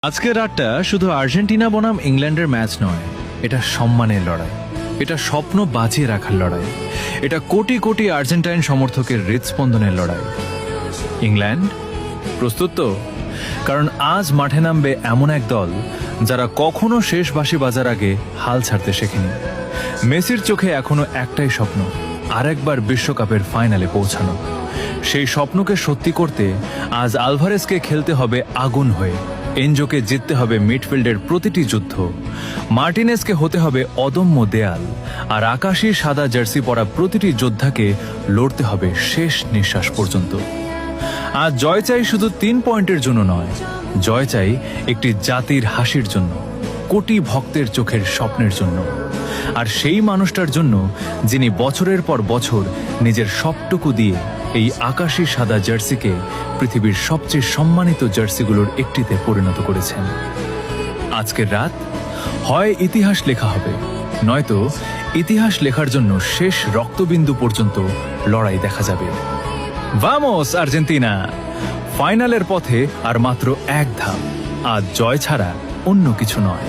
আজকের রাতটা শুধু আর্জেন্টিনা বনাম ইংল্যান্ডের ম্যাচ নয়, এটা সম্মানের লড়াই, এটা স্বপ্ন বাঁচিয়ে রাখার লড়াই, এটা কোটি কোটি আর্জেন্টাইন সমর্থকের হৃদস্পন্দনের লড়াই। ইংল্যান্ড প্রস্তুত তো? কারণ আজ মাঠে নামবে এমন এক দল যারা কখনো শেষ বাঁশি বাজার আগে হাল ছাড়তে শেখেনি। মেসির চোখে এখনো একটাই স্বপ্ন, আরেকবার বিশ্বকাপের ফাইনালে পৌঁছানো। সেই স্বপ্নকে সত্যি করতে আজ আলভারেজকে খেলতে হবে আগুন হয়ে, এনজোকে জিততে হবে মিডফিল্ডের প্রতিটি যুদ্ধ, মার্টিনেজকে হতে হবে অদম্য দেয়াল, আর আকাশী সাদা জার্সি পরা প্রতিটি যোদ্ধাকে লড়তে হবে শেষ নিঃশ্বাস পর্যন্ত। আজ জয় চাই শুধু 3 পয়েন্টের জন্য নয়, জয় চাই একটি জাতির হাসির জন্য, কোটি ভক্তের চোখের স্বপ্নের জন্য, আর সেই মানুষটার জন্য যিনি বছরের পর বছর নিজের সবটুকু দিয়ে এই আকাশী সাদা জার্সিকে পৃথিবীর সবচেয়ে সম্মানিত জার্সিগুলোর একটিতে পরিণত করেছেন। আজকের রাত হয় ইতিহাস লেখা হবে, নয়তো ইতিহাস লেখার জন্য শেষ রক্তবিন্দু পর্যন্ত লড়াই দেখা যাবে। Vamos Argentina! ফাইনালের পথে আর মাত্র এক ধাপ, আজ জয় ছাড়া অন্য কিছু নয়।